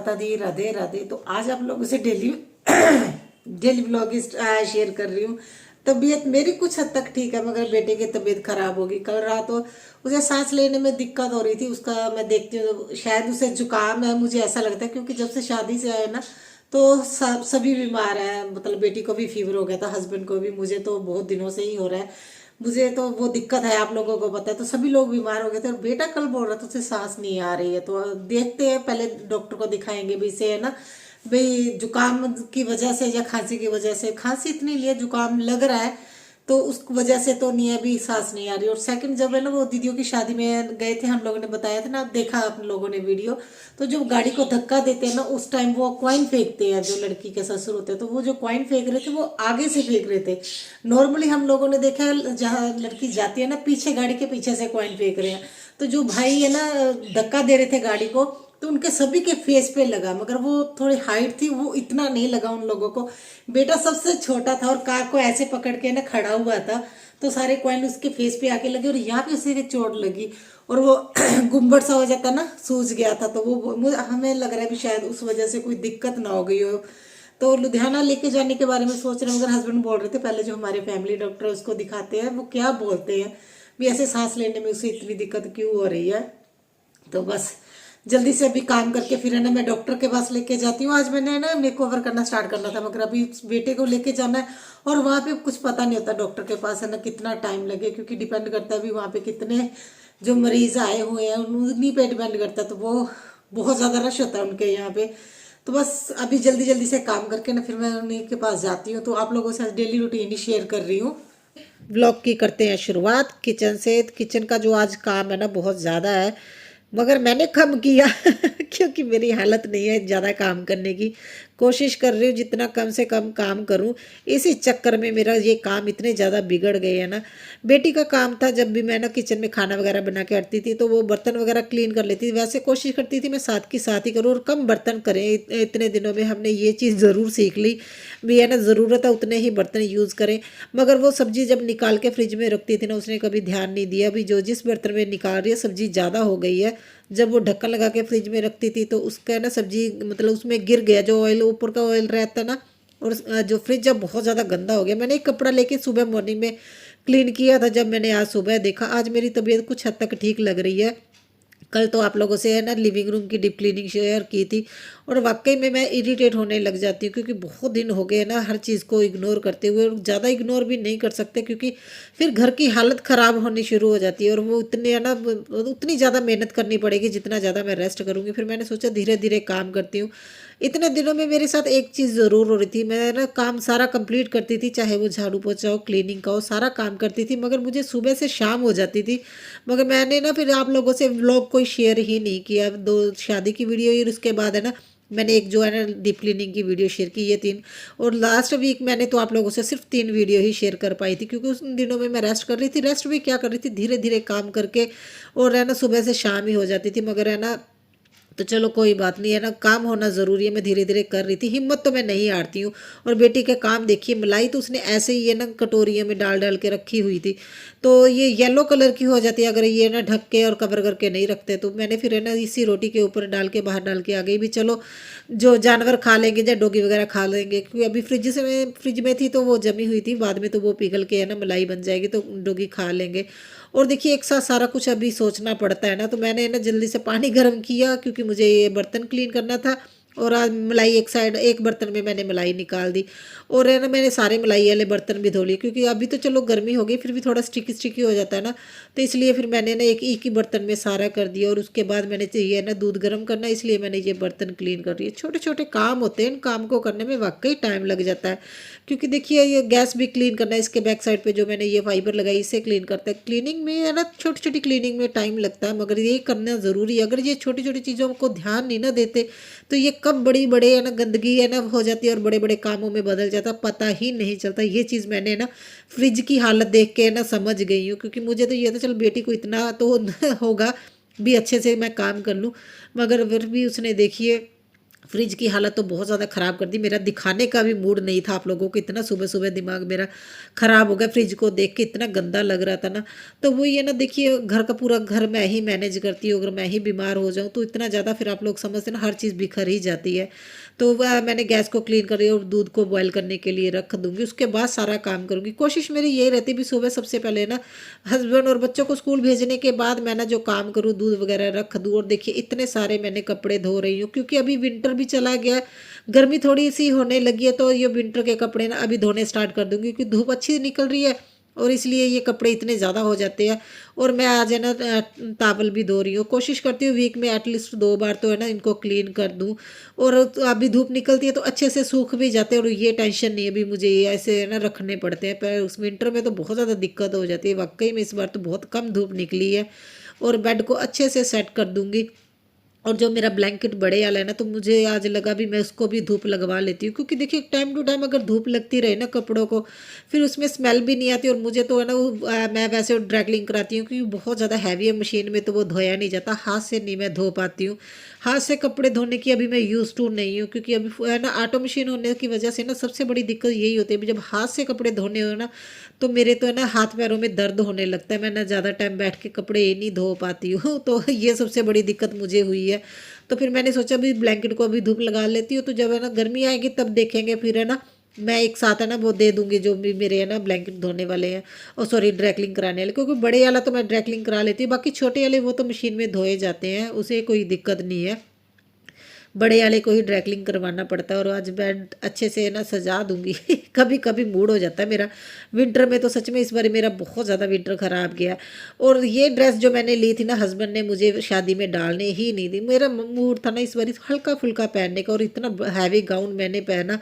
माता दी, राधे राधे। तो आज आप लोगों से डेली डेली ब्लॉग शेयर कर रही हूँ। तबीयत मेरी कुछ हद तक ठीक है, मगर बेटे की तबीयत खराब होगी। कल रात तो उसे सांस लेने में दिक्कत हो रही थी। उसका मैं देखती हूँ शायद उसे जुकाम है, मुझे ऐसा लगता है, क्योंकि जब से शादी से आए ना तो सभी बीमार हैं। मतलब बेटी को भी फीवर हो गया था, हस्बैंड को भी, मुझे तो बहुत दिनों से ही हो रहा है। मुझे तो वो दिक्कत है, आप लोगों को पता है। तो सभी लोग बीमार हो गए थे और बेटा कल बोल रहा था उसे सांस नहीं आ रही है। तो देखते हैं, पहले डॉक्टर को दिखाएंगे भी। इसे है ना भाई जुकाम की वजह से या खांसी की वजह से, खांसी इतनी लिए जुकाम लग रहा है तो उस वजह से तो नहीं है, अभी सांस नहीं आ रही। और सेकंड, जब है ना वो दीदियों की शादी में गए थे, हम लोगों ने बताया था ना, देखा आप लोगों ने वीडियो। तो जब गाड़ी को धक्का देते हैं ना, उस टाइम वो कॉइन फेंकते हैं, जो लड़की के ससुर होते हैं। तो वो जो कॉइन फेंक रहे थे वो आगे से फेंक रहे थे। नॉर्मली हम लोगों ने देखा है जहाँ लड़की जाती है ना, पीछे गाड़ी के पीछे से कॉइन फेंक रहे हैं। तो जो भाई है ना धक्का दे रहे थे गाड़ी को, तो उनके सभी के फेस पे लगा, मगर वो थोड़ी हाइट थी, वो इतना नहीं लगा उन लोगों को। बेटा सबसे छोटा था और कार को ऐसे पकड़ के ना खड़ा हुआ था, तो सारे कॉइन उसके फेस पे आके लगे और यहाँ पे उसे चोट लगी। और वो गुम्बट सा हो जाता ना, सूज गया था। तो वो हमें लग रहा है भी शायद उस वजह से कोई दिक्कत ना हो गई हो। तो लुधियाना लेके जाने के बारे में सोच रहे हैं, मगर हस्बैंड बोल रहे थे पहले जो हमारे फैमिली डॉक्टर है उसको दिखाते हैं, वो क्या बोलते हैं भी ऐसे सांस लेने में उसे इतनी दिक्कत क्यों हो रही है। तो बस जल्दी से अभी काम करके फिर है ना मैं डॉक्टर के पास लेके जाती हूँ। आज मैंने ना मेक ओवर करना स्टार्ट करना था, मगर अभी बेटे को लेके जाना है। और वहाँ पे कुछ पता नहीं होता डॉक्टर के पास है ना कितना टाइम लगे, क्योंकि डिपेंड करता है भी वहाँ पे कितने जो मरीज आए हुए हैं उन्हीं पे डिपेंड करता है। तो वो बहुत ज़्यादा रश होता है उनके यहाँ पे। तो बस अभी जल्दी जल्दी से काम करके ना फिर मैं उन्हीं के पास जाती हूँ। तो आप लोगों से डेली रूटीन ही शेयर कर रही हूँ। व्लॉग की करते हैं शुरुआत किचन से। किचन का जो आज काम है ना बहुत ज़्यादा है, मगर मैंने कम किया क्योंकि मेरी हालत नहीं है ज़्यादा काम करने की। कोशिश कर रही हूँ जितना कम से कम काम करूँ। इसी चक्कर में मेरा ये काम इतने ज़्यादा बिगड़ गए हैं ना। बेटी का काम था, जब भी मैं ना किचन में खाना वगैरह बना के हटती थी तो वो बर्तन वगैरह क्लीन कर लेती थी। वैसे कोशिश करती थी मैं साथ की साथ ही करूँ और कम बर्तन करें। इतने दिनों में हमने ये चीज़ ज़रूर सीख ली भी है ना, ज़रूरत है उतने ही बर्तन यूज़ करें। मगर वो सब्ज़ी जब निकाल के फ्रिज में रखती थी ना, उसने कभी ध्यान नहीं दिया भी जो जिस बर्तन में निकाल रही है सब्ज़ी ज़्यादा हो गई है। जब वो ढक्कन लगा के फ्रिज में रखती थी तो उसका ना सब्जी मतलब उसमें गिर गया, जो ऑयल ऊपर का ऑयल रहता ना। और जो फ्रिज जब बहुत ज़्यादा गंदा हो गया, मैंने एक कपड़ा लेके सुबह मॉर्निंग में क्लीन किया था। जब मैंने आज सुबह देखा, आज मेरी तबीयत कुछ हद तक ठीक लग रही है। कल तो आप लोगों से है ना लिविंग रूम की डीप क्लीनिंग शेयर की थी, और वाकई में मैं इरिटेट होने लग जाती हूँ, क्योंकि बहुत दिन हो गए ना हर चीज़ को इग्नोर करते हुए। और ज़्यादा इग्नोर भी नहीं कर सकते, क्योंकि फिर घर की हालत ख़राब होनी शुरू हो जाती है। और वो उतने है ना उतनी ज़्यादा मेहनत करनी पड़ेगी जितना ज़्यादा मैं रेस्ट करूँगी। फिर मैंने सोचा धीरे धीरे काम करती हूँ। इतने दिनों में मेरे साथ एक चीज़ ज़रूर हो रही थी, मैं ना काम सारा कंप्लीट करती थी, चाहे वो झाड़ू पोछा हो, क्लीनिंग का हो, सारा काम करती थी, मगर मुझे सुबह से शाम हो जाती थी। मगर मैंने ना फिर आप लोगों से व्लॉग कोई शेयर ही नहीं किया। दो शादी की वीडियो और उसके बाद है ना मैंने एक जो है ना डीप क्लीनिंग की वीडियो शेयर की, ये 3। और लास्ट वीक मैंने तो आप लोगों से सिर्फ 3 वीडियो ही शेयर कर पाई थी, क्योंकि उन दिनों में मैं रेस्ट कर रही थी। रेस्ट भी क्या कर रही थी, धीरे धीरे काम करके, और है ना सुबह से शाम ही हो जाती थी। मगर है ना तो चलो कोई बात नहीं है ना, काम होना ज़रूरी है। मैं धीरे धीरे कर रही थी, हिम्मत तो मैं नहीं हारती हूँ। और बेटी के काम देखिए, मलाई तो उसने ऐसे ही है ना कटोरियों में डाल डाल के रखी हुई थी, तो ये येलो कलर की हो जाती है अगर ये ना ढक के और कवर करके नहीं रखते। तो मैंने फिर है ना इसी रोटी के ऊपर डाल के बाहर डाल के आ गई भी, चलो जो जानवर खा लेंगे या डॉगी वगैरह खा लेंगे, क्योंकि अभी फ्रिज में थी तो वो जमी हुई थी, बाद में तो वो पिघल के है ना मलाई बन जाएगी तो डॉगी खा लेंगे। और देखिए एक साथ सारा कुछ अभी सोचना पड़ता है ना, तो मैंने ना जल्दी से पानी गर्म किया, क्योंकि मुझे ये बर्तन क्लीन करना था। और आज मलाई एक साइड, एक बर्तन में मैंने मलाई निकाल दी, और है ना मैंने सारे मलाई वाले बर्तन भी धो लिए, क्योंकि अभी तो चलो गर्मी हो गई फिर भी थोड़ा स्टिकी स्टिकी हो जाता है ना। तो इसलिए फिर मैंने ना एक ही बर्तन में सारा कर दिया। और उसके बाद मैंने चाहिए ना दूध गर्म करना, इसलिए मैंने ये बर्तन क्लीन कर दिए। छोटे छोटे काम होते हैं, इन काम को करने में वाकई टाइम लग जाता है। क्योंकि देखिए ये गैस भी क्लीन करना है, इसके बैक साइड पे जो मैंने ये फाइबर लगाई इसे क्लीन करता है। क्लीनिंग में है ना छोटी छोटी क्लीनिंग में टाइम लगता है, मगर ये करना ज़रूरी है। अगर ये छोटी छोटी चीज़ों को ध्यान नहीं ना देते तो ये कब बड़ी बड़े है ना गंदगी है ना हो जाती है और बड़े बड़े कामों में बदल जाता, पता ही नहीं चलता। ये चीज़ मैंने ना फ्रिज की हालत देख के ना समझ गई हूँ, क्योंकि मुझे तो ये था चल बेटी को इतना तो होगा भी अच्छे से मैं काम कर लूँ, मगर फिर भी उसने देखिए फ्रिज की हालत तो बहुत ज़्यादा ख़राब कर दी। मेरा दिखाने का भी मूड नहीं था आप लोगों को, इतना सुबह सुबह दिमाग मेरा ख़राब हो गया फ्रिज को देख के, इतना गंदा लग रहा था ना। तो वही है ना, देखिए घर का पूरा घर मैं ही मैनेज करती हूँ, अगर मैं ही बीमार हो जाऊँ तो इतना ज़्यादा फिर आप लोग समझते हैं ना, हर चीज़ बिखर ही जाती है। तो वह मैंने गैस को क्लीन कर रही और दूध को बॉयल करने के लिए रख दूंगी, उसके बाद सारा काम करूंगी। कोशिश मेरी यही रहती है भी सुबह सबसे पहले ना हस्बैंड और बच्चों को स्कूल भेजने के बाद मैं ना जो काम करूँ, दूध वगैरह रख दूँ। और देखिए इतने सारे मैंने कपड़े धो रही हूँ, क्योंकि अभी विंटर भी चला गया, गर्मी थोड़ी सी होने लगी है, तो ये विंटर के कपड़े ना अभी धोने स्टार्ट कर दूंगी, क्योंकि धूप अच्छी निकल रही है और इसलिए ये कपड़े इतने ज़्यादा हो जाते हैं। और मैं आज है ना टावल भी धो रही हूँ, कोशिश करती हूँ वीक में एटलीस्ट 2 बार तो है ना इनको क्लीन कर दूँ। और तो अभी धूप निकलती है तो अच्छे से सूख भी जाते हैं, और ये टेंशन नहीं है भी मुझे ये ऐसे है ना रखने पड़ते हैं। पर उस विंटर में तो बहुत ज़्यादा दिक्कत हो जाती है, वाकई में इस बार तो बहुत कम धूप निकली है। और बेड को अच्छे से सेट कर दूँगी। और जो मेरा ब्लैंकेट बड़े वाला है ना, तो मुझे आज लगा भी मैं उसको भी धूप लगवा लेती हूँ, क्योंकि देखिए टाइम टू टाइम अगर धूप लगती रहे ना कपड़ों को, फिर उसमें स्मेल भी नहीं आती। और मुझे तो है ना मैं वैसे ड्राई क्लीन कराती हूँ, क्योंकि बहुत ज़्यादा हैवी है मशीन में, तो वो धोया नहीं जाता, हाथ से नहीं मैं धो पाती हूँ। हाथ से कपड़े धोने की अभी मैं यूज़ टू नहीं हूँ, क्योंकि अभी है ना ऑटो मशीन होने की वजह से ना सबसे बड़ी दिक्कत यही होती है, जब हाथ से कपड़े धोने हो ना, तो मेरे तो है ना हाथ पैरों में दर्द होने लगता है, मैं ना ज़्यादा टाइम बैठ के कपड़े ही नहीं धो पाती हूँ। तो ये सबसे बड़ी दिक्कत मुझे हुई है। तो फिर मैंने सोचा भी ब्लैंकेट को अभी धूप लगा लेती हूँ, तो जब है ना गर्मी आएगी तब देखेंगे, फिर है ना मैं एक साथ है ना वो दे दूंगी जो भी मेरे है ना ब्लैंकेट धोने वाले हैं, और सॉरी ड्रैकलिंग कराने वाले, क्योंकि बड़े वाला तो मैं ड्रैकलिंग करा लेती हूँ, बाकी छोटे वाले वो तो मशीन में धोए जाते हैं, उसे कोई दिक्कत नहीं है। बड़े वाले को ही ड्रैकलिंग करवाना पड़ता है। और आज बेड अच्छे से ना सजा दूंगी। कभी कभी मूड हो जाता है मेरा, विंटर में तो सच में इस बार मेरा बहुत ज़्यादा विंटर ख़राब गया। और ये ड्रेस जो मैंने ली थी ना, हस्बैंड ने मुझे शादी में डालने ही नहीं दी। मेरा मूड था ना इस बार हल्का फुल्का पहनने का, और इतना हैवी गाउन मैंने पहना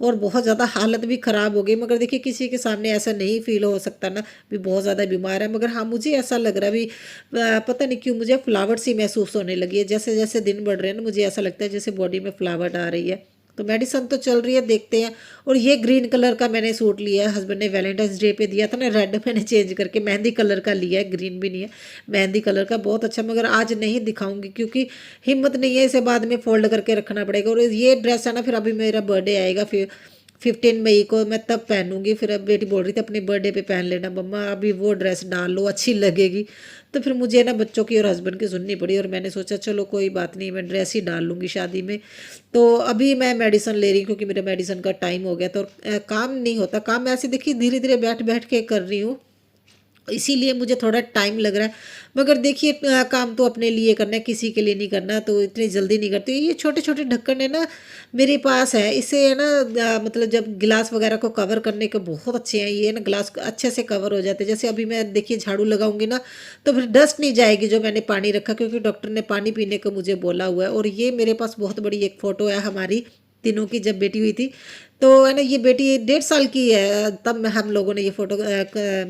और बहुत ज़्यादा हालत भी ख़राब हो गई। मगर देखिए किसी के सामने ऐसा नहीं फील हो सकता ना भी बहुत ज़्यादा बीमार है, मगर हाँ मुझे ऐसा लग रहा है भी पता नहीं क्यों मुझे फ्लावट सी महसूस होने लगी है। जैसे जैसे दिन बढ़ रहे हैं ना, मुझे ऐसा लगता है जैसे बॉडी में फ्लावट आ रही है। तो मेडिसिन तो चल रही है, देखते हैं। और ये ग्रीन कलर का मैंने सूट लिया है, हस्बैंड ने वैलेंटाइंस डे पे दिया था ना, रेड मैंने चेंज करके मेहंदी कलर का लिया है, ग्रीन भी नहीं है, मेहंदी कलर का, बहुत अच्छा। मगर आज नहीं दिखाऊंगी, क्योंकि हिम्मत नहीं है, इसे बाद में फोल्ड करके रखना पड़ेगा। और ये ड्रेस है ना, फिर अभी मेरा बर्थडे आएगा, फिर 15 मई को मैं तब पहनूंगी। फिर अब बेटी बोल रही थी अपने बर्थडे पे पहन लेना मम्मा, अभी वो ड्रेस डाल लो अच्छी लगेगी। तो फिर मुझे ना बच्चों की और हस्बैंड की सुननी पड़ी, और मैंने सोचा चलो कोई बात नहीं, मैं ड्रेस ही डाल लूँगी शादी में। तो अभी मैं मेडिसिन ले रही हूँ, क्योंकि मेरे मेडिसिन का टाइम हो गया। तो काम नहीं होता, काम ऐसे देखिए धीरे धीरे बैठ बैठ के कर रही हूँ, इसीलिए मुझे थोड़ा टाइम लग रहा है। मगर देखिए काम तो अपने लिए करना है, किसी के लिए नहीं करना, तो इतनी जल्दी नहीं करती। ये छोटे छोटे ढक्कन है ना मेरे पास है, इससे है ना मतलब जब गिलास वगैरह को कवर करने के बहुत अच्छे हैं ये ना, गिलास अच्छे से कवर हो जाते हैं। जैसे अभी मैं देखिए झाड़ू लगाऊंगी ना, तो फिर डस्ट नहीं जाएगी जो मैंने पानी रखा, क्योंकि डॉक्टर ने पानी पीने को मुझे बोला हुआ है। और ये मेरे पास बहुत बड़ी एक फ़ोटो है हमारी तीनों की, जब बेटी हुई थी, तो है ना ये बेटी 1.5 साल की है तब हम लोगों ने ये फ़ोटो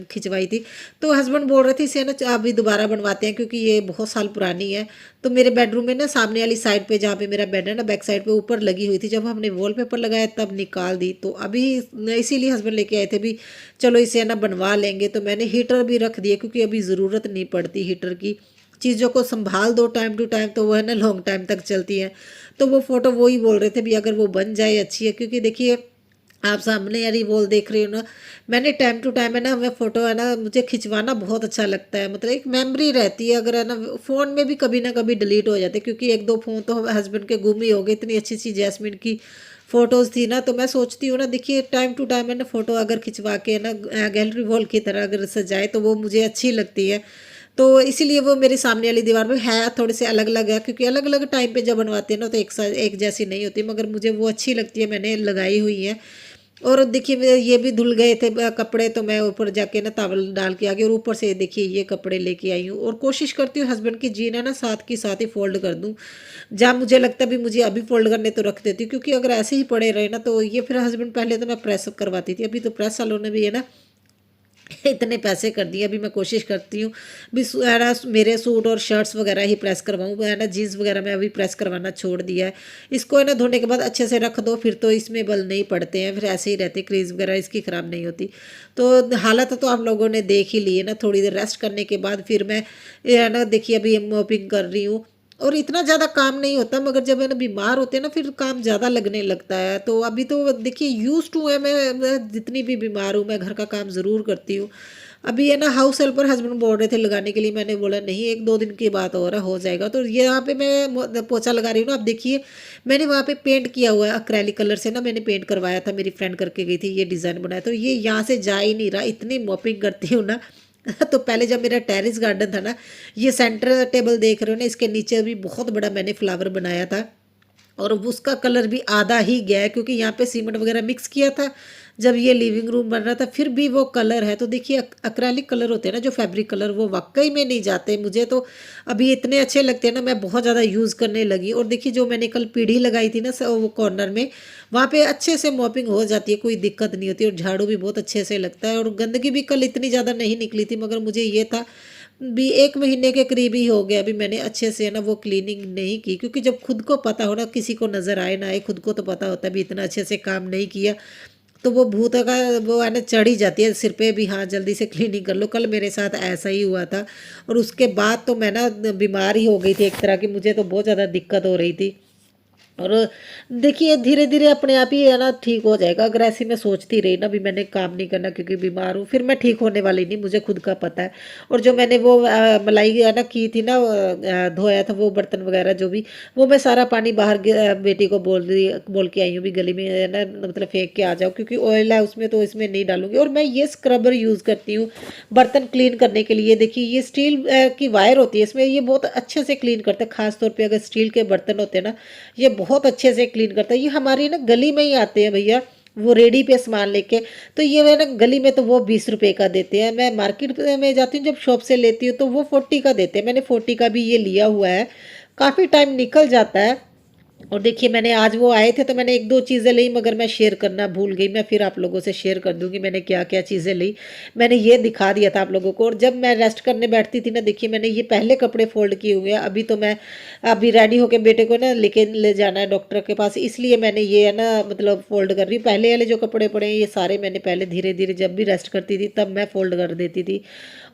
खिंचवाई थी। तो हस्बैंड बोल रहे थे इसे ना अभी दोबारा बनवाते हैं, क्योंकि ये बहुत साल पुरानी है। तो मेरे बेडरूम में ना सामने वाली साइड पे, जहाँ पे मेरा बेड है ना, बैक साइड पे ऊपर लगी हुई थी, जब हमने वॉलपेपर लगाया तब निकाल दी। तो अभी इसीलिए हस्बैंड लेके आए थे भी चलो इसे ना बनवा लेंगे। तो मैंने हीटर भी रख दिया, क्योंकि अभी ज़रूरत नहीं पड़ती हीटर की, चीज़ों को संभाल दो टाइम टू टाइम, तो वो है ना लॉन्ग टाइम तक चलती है। तो वो फ़ोटो वो ही बोल रहे थे भी अगर वो बन जाए अच्छी है, क्योंकि देखिए आप सामने यारी वॉल देख रही हो ना, मैंने टाइम टू टाइम है ना, मैं फ़ोटो है ना, मुझे खिंचवाना बहुत अच्छा लगता है, मतलब एक मेमोरी रहती है। अगर है ना फ़ोन में भी कभी ना कभी डिलीट हो जाते, क्योंकि एक दो फ़ोन तो हस्बैंड के गुम ही हो गए, इतनी अच्छी अच्छी जैस्मिन की फ़ोटोज़ थी ना। तो मैं सोचती हूँ ना, देखिए टाइम टू टाइम है ना फ़ोटो अगर खिंचवा के ना गैलरी वॉल की तरह अगर सजाए, तो वो मुझे अच्छी लगती है। तो इसीलिए वो मेरे सामने वाली दीवार में है, थोड़े से अलग अलग है, क्योंकि अलग अलग टाइम पे जब बनवाते हैं ना, तो एक जैसी नहीं होती, मगर मुझे वो अच्छी लगती है, मैंने लगाई हुई है। और देखिए ये भी धुल गए थे कपड़े, तो मैं ऊपर जाके ना टॉवल डाल के आ गई, और ऊपर से देखिए ये कपड़े लेके आई हूँ। और कोशिश करती हूँ हस्बैंड की जीन है ना साथ की साथ ही फोल्ड कर दूँ, जहाँ मुझे लगता है भी मुझे अभी फोल्ड करने तो रख देती हूँ, क्योंकि अगर ऐसे ही पड़े रहे ना, तो ये फिर हस्बैंड, पहले तो मैं प्रेस करवाती थी, अभी तो प्रेस वालों ने भी है ना इतने पैसे कर दिए। अभी मैं कोशिश करती हूँ भी है ना मेरे सूट और शर्ट्स वगैरह ही प्रेस करवाऊँ, है ना जीन्स वगैरह मैं अभी प्रेस करवाना छोड़ दिया है। इसको है ना धोने के बाद अच्छे से रख दो, फिर तो इसमें बल नहीं पड़ते हैं, फिर ऐसे ही रहते, क्रीज वगैरह इसकी ख़राब नहीं होती। तो हालत तो आप लोगों ने देख ही ली है ना। थोड़ी देर रेस्ट करने के बाद फिर मैं है ना देखिए अभी मोपिंग कर रही हूँ, और इतना ज़्यादा काम नहीं होता, मगर जब है ना बीमार होते हैं ना फिर काम ज़्यादा लगने लगता है। तो अभी तो देखिए यूज टू है, मैं जितनी भी बीमार हूँ मैं घर का काम ज़रूर करती हूँ। अभी है ना हाउस हेल्पर हस्बैंड बोल रहे थे लगाने के लिए, मैंने बोला नहीं, 1-2 दिन की बात हो रहा हो जाएगा। तो ये यहाँ पे मैं पोछा लगा रही हूँ ना, आप देखिए मैंने वहाँ पे पेंट किया हुआ है अक्रैलिक कलर से ना, मैंने पेंट करवाया था, मेरी फ्रेंड करके गई थी, ये डिज़ाइन बनाया। तो ये यहाँ से जा ही नहीं रहा, इतनी मॉपिंग करती हूँ ना। तो पहले जब मेरा टेरेस गार्डन था ना, ये सेंटर टेबल देख रहे हो ना, इसके नीचे भी बहुत बड़ा मैंने फ्लावर बनाया था, और उसका कलर भी आधा ही गया है क्योंकि यहाँ पे सीमेंट वगैरह मिक्स किया था जब ये लिविंग रूम बन रहा था, फिर भी वो कलर है। तो देखिए अक्रेलिक कलर होते हैं ना जो फैब्रिक कलर, वो वाकई में नहीं जाते मुझे तो। अभी इतने अच्छे लगते हैं ना, मैं बहुत ज़्यादा यूज़ करने लगी। और देखिए जो मैंने कल पीढ़ी लगाई थी ना वो कॉर्नर में, वहाँ पे अच्छे से मॉपिंग हो जाती है, कोई दिक्कत नहीं होती, और झाड़ू भी बहुत अच्छे से लगता है। और गंदगी भी कल इतनी ज़्यादा नहीं निकली थी, मगर मुझे ये था भी 1 महीने के करीब ही हो गया अभी मैंने अच्छे से है ना वो क्लीनिंग नहीं की, क्योंकि जब खुद को पता हो ना, किसी को नज़र आए ना आए, खुद को तो पता होता है भी इतना अच्छे से काम नहीं किया, तो वो भूत का वो है ना चढ़ ही जाती है सिर पे भी, हाँ जल्दी से क्लीनिंग कर लो। कल मेरे साथ ऐसा ही हुआ था, और उसके बाद तो मैं ना बीमार ही हो गई थी एक तरह की, मुझे तो बहुत ज़्यादा दिक्कत हो रही थी। और देखिए धीरे धीरे अपने आप ही है ना ठीक हो जाएगा। अगर ऐसी मैं सोचती रही ना भी मैंने काम नहीं करना क्योंकि बीमार हूँ, फिर मैं ठीक होने वाली नहीं, मुझे खुद का पता है। और जो मैंने वो मलाई है ना की थी ना, धोया था वो बर्तन वगैरह जो भी, वो मैं सारा पानी बाहर बेटी को बोल के आई हूँ भी गली में है ना मतलब फेंक के आ जाओ, क्योंकि ऑयल है उसमें तो इसमें नहीं डालूंगी। और मैं ये स्क्रबर यूज़ करती हूँ बर्तन क्लीन करने के लिए। देखिए ये स्टील की वायर होती है इसमें, ये बहुत अच्छे से क्लीन करते हैं, खासतौर पर अगर स्टील के बर्तन होते हैं ना, ये बहुत अच्छे से क्लीन करता है। ये हमारी ना गली में ही आते हैं भैया, वो रेडी पे सामान लेके। तो ये मैं ना गली में तो वो 20 रुपए का देते हैं, मैं मार्केट में जाती हूँ जब शॉप से लेती हूँ तो वो 40 का देते हैं। मैंने 40 का भी ये लिया हुआ है, काफ़ी टाइम निकल जाता है। और देखिए मैंने आज वो आए थे तो मैंने 1-2 चीज़ें ली, मगर मैं शेयर करना भूल गई। मैं फिर आप लोगों से शेयर कर दूंगी मैंने क्या क्या चीज़ें ली, मैंने ये दिखा दिया था आप लोगों को। और जब मैं रेस्ट करने बैठती थी ना, देखिए मैंने ये पहले कपड़े फोल्ड किए हुए हैं। अभी तो मैं अभी रेडी होकर बेटे को ना ले जाना है डॉक्टर के पास, इसलिए मैंने ये है ना मतलब फोल्ड कर रही हूँ। पहले वाले जो कपड़े पड़े हैं ये सारे मैंने पहले धीरे धीरे जब भी रेस्ट करती थी तब मैं फोल्ड कर देती थी।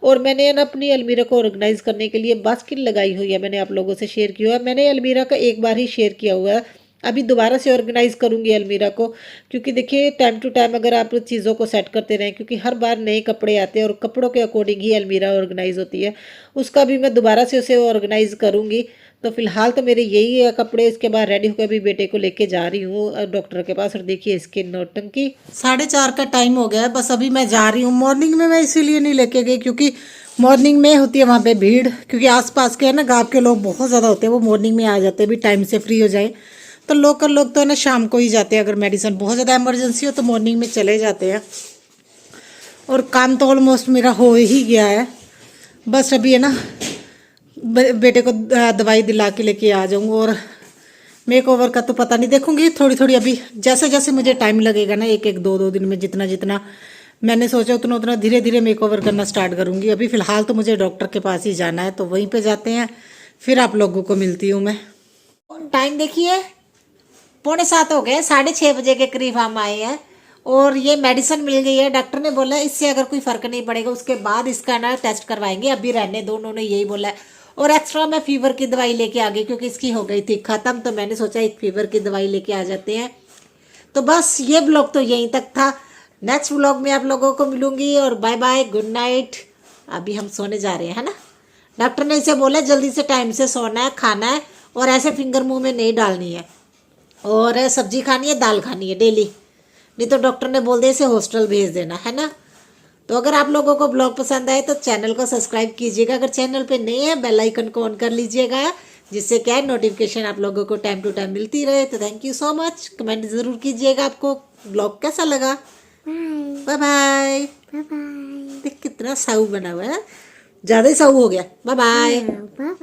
और मैंने ना अपनी अलमीरा को ऑर्गेनाइज करने के लिए बास्केट लगाई हुई है, मैंने आप लोगों से शेयर किया है। मैंने अलमीरा का एक बार ही शेयर किया हुआ है, अभी दोबारा से ऑर्गेनाइज करूंगी अलमीरा को। क्योंकि देखिए टाइम टू टाइम अगर आप चीज़ों को सेट करते रहें, क्योंकि हर बार नए कपड़े आते हैं और कपड़ों के अकॉर्डिंग ही अलमीरा ऑर्गेनाइज होती है, उसका भी मैं दोबारा से उसे ऑर्गेनाइज करूंगी। तो फिलहाल तो मेरे यही है कपड़े, इसके बाद रेडी होकर भी बेटे को लेके जा रही हूँ डॉक्टर के पास। और देखिए इसके नौटंकी 4:30 का टाइम हो गया है, बस अभी मैं जा रही हूँ। मॉर्निंग में मैं इसीलिए नहीं लेके गई क्योंकि मॉर्निंग में होती है वहाँ पे भीड़, क्योंकि आसपास के है ना गाँव के लोग बहुत ज़्यादा होते हैं, वो मॉर्निंग में आ जाते हैं भी टाइम से फ्री हो जाए। तो लोकल लोग तो है ना शाम को ही जाते हैं, अगर मेडिसिन बहुत ज़्यादा इमरजेंसी हो तो मॉर्निंग में चले जाते हैं। और काम तो ऑलमोस्ट मेरा हो ही गया है, बस अभी है ना बेटे को दवाई दिला के लेके आ जाऊँगा। और मेक ओवर का तो पता नहीं, देखूंगी थोड़ी थोड़ी अभी जैसे जैसे मुझे टाइम लगेगा ना, 1-1 2-2 दिन में जितना जितना मैंने सोचा उतना उतना धीरे धीरे मेक ओवर करना स्टार्ट करूंगी। अभी फ़िलहाल तो मुझे डॉक्टर के पास ही जाना है, तो वहीं पे जाते हैं, फिर आप लोगों को मिलती हूँ मैं। टाइम देखिए 6:45 हो गए, 6:30 बजे के करीब हम आए हैं। और ये मेडिसिन मिल गई है, डॉक्टर ने बोला इससे अगर कोई फर्क नहीं पड़ेगा उसके बाद इसका ना टेस्ट करवाएंगे, अभी रहने दो, उन्होंने यही बोला है। और एक्स्ट्रा मैं फीवर की दवाई लेके आ गई क्योंकि इसकी हो गई थी खत्म, तो मैंने सोचा एक फीवर की दवाई लेके आ जाते हैं। तो बस ये ब्लॉग तो यहीं तक था, नेक्स्ट ब्लॉग में आप लोगों को मिलूंगी। और बाय बाय, गुड नाइट। अभी हम सोने जा रहे हैं, है ना। डॉक्टर ने इसे बोला जल्दी से टाइम से सोना है, खाना है, और ऐसे फिंगर मुंह में नहीं डालनी है, और सब्जी खानी है, दाल खानी है डेली, नहीं तो डॉक्टर ने बोल दिया इसे हॉस्टल भेज देना, है ना। तो अगर आप लोगों को ब्लॉग पसंद आए तो चैनल को सब्सक्राइब कीजिएगा, अगर चैनल पे नए हैं बेल आइकन को ऑन कर लीजिएगा, जिससे क्या है नोटिफिकेशन आप लोगों को टाइम टू टाइम मिलती रहे। तो thank you so much, comment ज़रूर कीजिएगा आपको ब्लॉग कैसा लगा। Bye bye. देख कितना साऊ बना हुआ है, ज़्यादा ही साऊ हो गया। Bye bye.